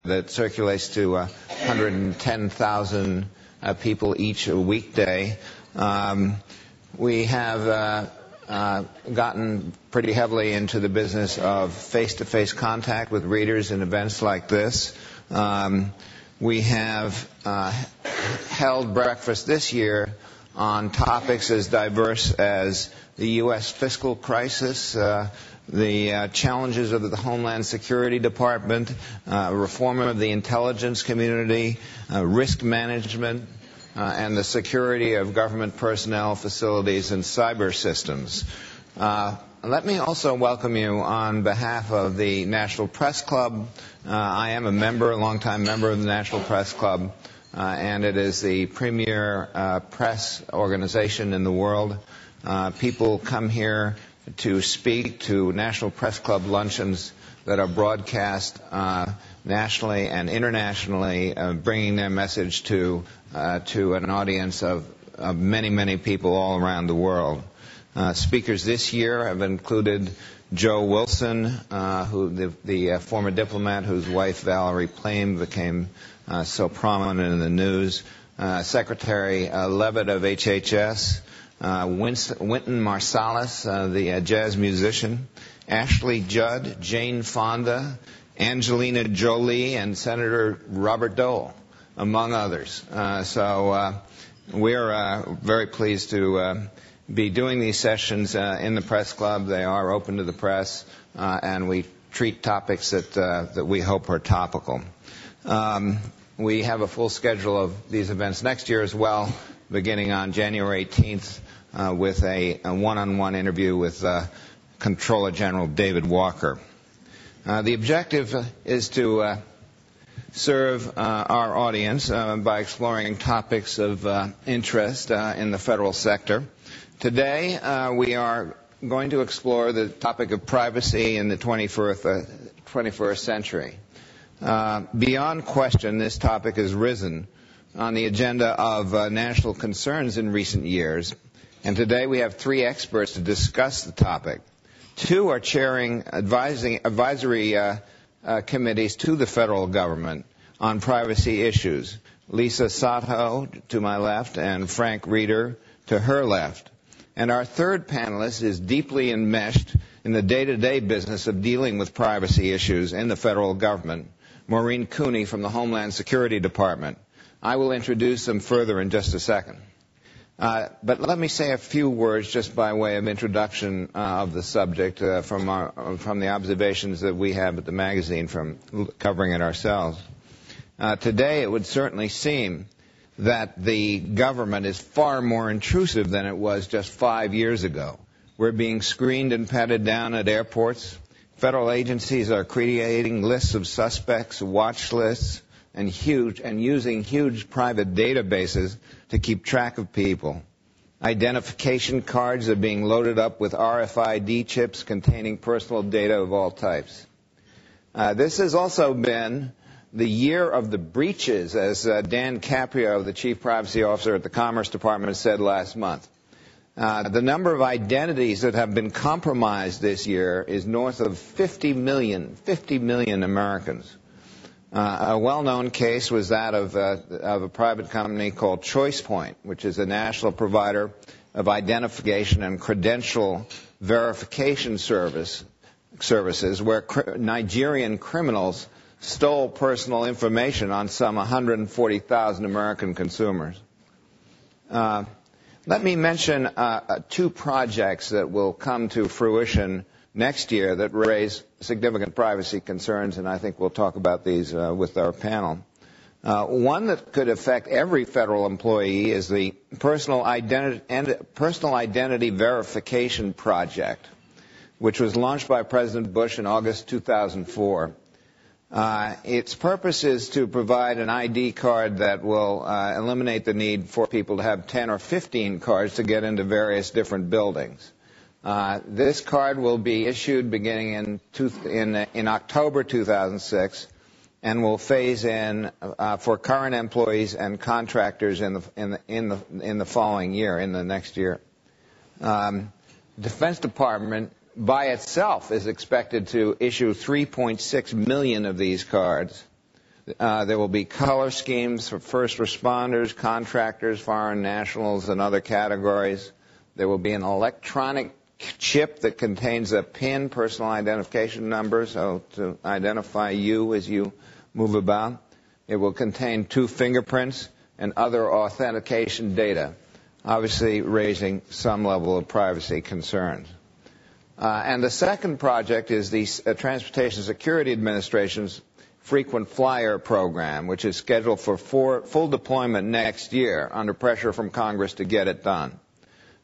that circulates to 110,000 people each weekday. We have gotten pretty heavily into the business of face-to-face contact with readers in events like this. We have held breakfast this year on topics as diverse as the U.S. fiscal crisis, the challenges of the Homeland Security Department, reform of the intelligence community, risk management, and the security of government personnel, facilities, and cyber systems. Let me also welcome you on behalf of the National Press Club. I am a longtime member of the National Press Club, and it is the premier press organization in the world. People come here to speak to National Press Club luncheons that are broadcast nationally and internationally, bringing their message to an audience of many, many people all around the world. Speakers this year have included Joe Wilson, the former diplomat whose wife Valerie Plame became so prominent in the news, Secretary Levitt of HHS, Wynton Marsalis, the jazz musician, Ashley Judd, Jane Fonda, Angelina Jolie, and Senator Robert Dole, among others. So we're very pleased to be doing these sessions in the Press Club. They are open to the press, and we treat topics that we hope are topical. We have a full schedule of these events next year as well, beginning on January 18th with a one-on-one interview with Comptroller General David Walker. The objective is to serve our audience by exploring topics of interest in the federal sector. Today, we are going to explore the topic of privacy in the 21st century. Beyond question, this topic has risen on the agenda of national concerns in recent years, and today we have three experts to discuss the topic. Two are chairing advisory committees to the federal government on privacy issues, Lisa Sato to my left and Frank Reeder to her left. And our third panelist is deeply enmeshed in the day-to-day business of dealing with privacy issues in the federal government, Maureen Cooney from the Homeland Security Department. I will introduce them further in just a second. But let me say a few words just by way of introduction of the subject from the observations that we have at the magazine from covering it ourselves. Today it would certainly seem that the government is far more intrusive than it was just 5 years ago. We're being screened and patted down at airports. Federal agencies are creating lists of suspects, watch lists, and using huge private databases to keep track of people. Identification cards are being loaded up with RFID chips containing personal data of all types. This has also been the year of the breaches, as Dan Caprio, the Chief Privacy Officer at the Commerce Department, said last month. The number of identities that have been compromised this year is north of 50 million Americans. A well-known case was that of a private company called ChoicePoint, which is a national provider of identification and credential verification services where Nigerian criminals stole personal information on some 140,000 American consumers. Let me mention two projects that will come to fruition next year that raise significant privacy concerns, and I think we'll talk about these with our panel. One that could affect every federal employee is the Personal Identity Verification Project, which was launched by President Bush in August 2004. Its purpose is to provide an ID card that will eliminate the need for people to have 10 or 15 cards to get into various different buildings. This card will be issued beginning in October 2006 and will phase in for current employees and contractors in the following year, in the next year. Defense Department by itself is expected to issue 3.6 million of these cards There will be color schemes for first responders, contractors, foreign nationals, and other categories. There will be an electronic chip that contains a PIN, personal identification number, so to identify you as you move about. It will contain 2 fingerprints and other authentication data, obviously raising some level of privacy concerns. And the second project is the Transportation Security Administration's Frequent Flyer Program, which is scheduled for full deployment next year under pressure from Congress to get it done.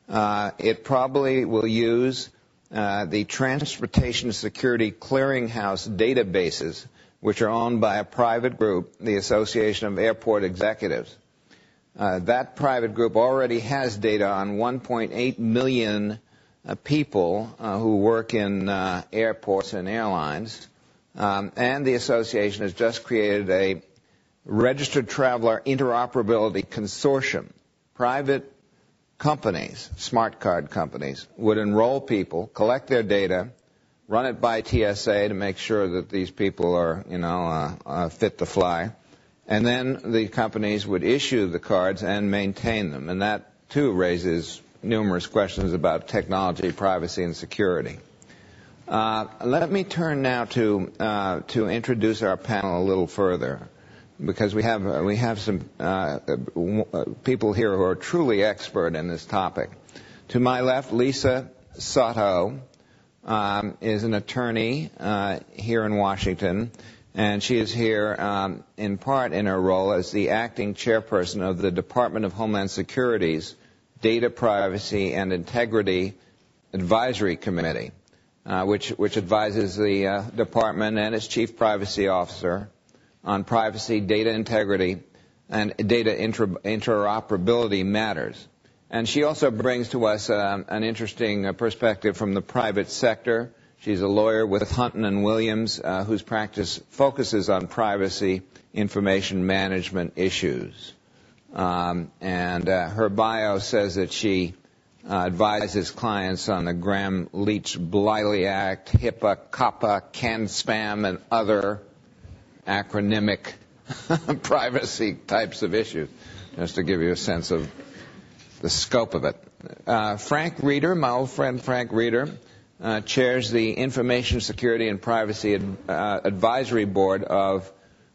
It probably will use the Transportation Security Clearinghouse databases, which are owned by a private group, the Association of Airport Executives. That private group already has data on 1.8 million people who work in airports and airlines. And the association has just created a registered traveler interoperability consortium. Private companies, smart card companies, would enroll people, collect their data, run it by TSA to make sure that these people are, fit to fly, and then the companies would issue the cards and maintain them. And that, too, raises numerous questions about technology, privacy, and security. Let me turn now to introduce our panel a little further, because we have some people here who are truly expert in this topic. To my left, Lisa Soto is an attorney here in Washington, and she is here in part in her role as the acting chairperson of the Department of Homeland Security's Data Privacy and Integrity Advisory Committee, which advises the department and its chief privacy officer on privacy, data integrity, and data interoperability matters. And she also brings to us an interesting perspective from the private sector. She's a lawyer with Hunton & Williams, whose practice focuses on privacy information management issues. And her bio says that she advises clients on the Gramm-Leach-Bliley Act, HIPAA, COPPA, CAN-SPAM, and other acronymic privacy types of issues, just to give you a sense of the scope of it. Frank Reeder, my old friend Frank Reeder, chairs the Information Security and Privacy Advisory Board of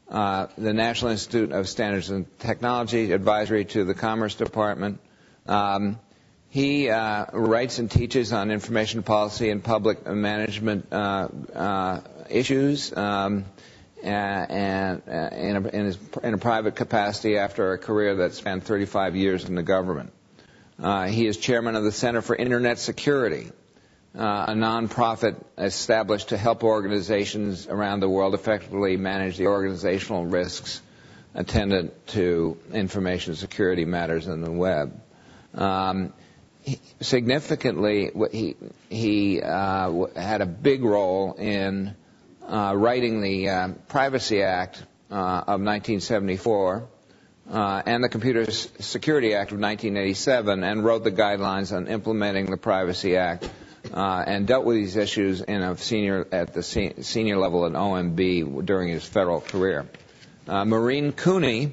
the National Institute of Standards and Technology, advisory to the Commerce Department. He writes and teaches on information policy and public management issues, and in a private capacity after a career that spanned 35 years in the government. He is chairman of the Center for Internet Security, a nonprofit established to help organizations around the world effectively manage the organizational risks attendant to information security matters in the web. Significantly, he had a big role in writing the Privacy Act of 1974 and the Computer Security Act of 1987, and wrote the guidelines on implementing the Privacy Act, and dealt with these issues at the senior level at OMB during his federal career. Maureen Cooney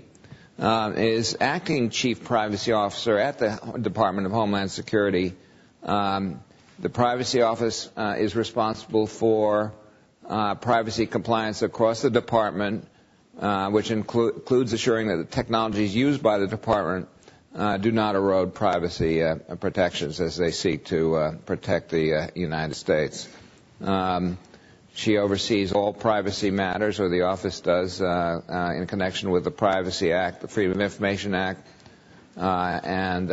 is acting chief privacy officer at the Department of Homeland Security. The Privacy Office is responsible for privacy compliance across the department, which includes assuring that the technologies used by the department do not erode privacy protections as they seek to protect the United States. She oversees all privacy matters, or the office does, in connection with the Privacy Act, the Freedom of Information Act, and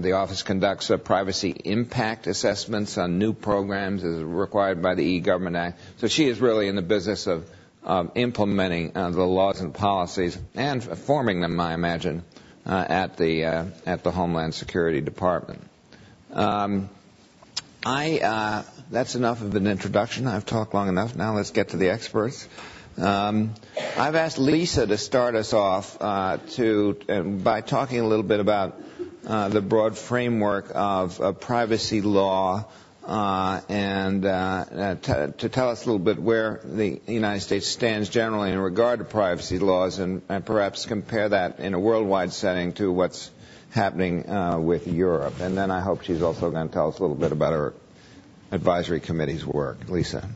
the office conducts privacy impact assessments on new programs as required by the E-Government Act. So she is really in the business of implementing the laws and policies and forming them, I imagine, at the Homeland Security Department. That's enough of an introduction. I've talked long enough. Now let's get to the experts. I've asked Lisa to start us off by talking a little bit about the broad framework of privacy law to tell us a little bit where the United States stands generally in regard to privacy laws, and perhaps compare that in a worldwide setting to what's happening with Europe. And then I hope she's also going to tell us a little bit about her advisory committee's work. Lisa.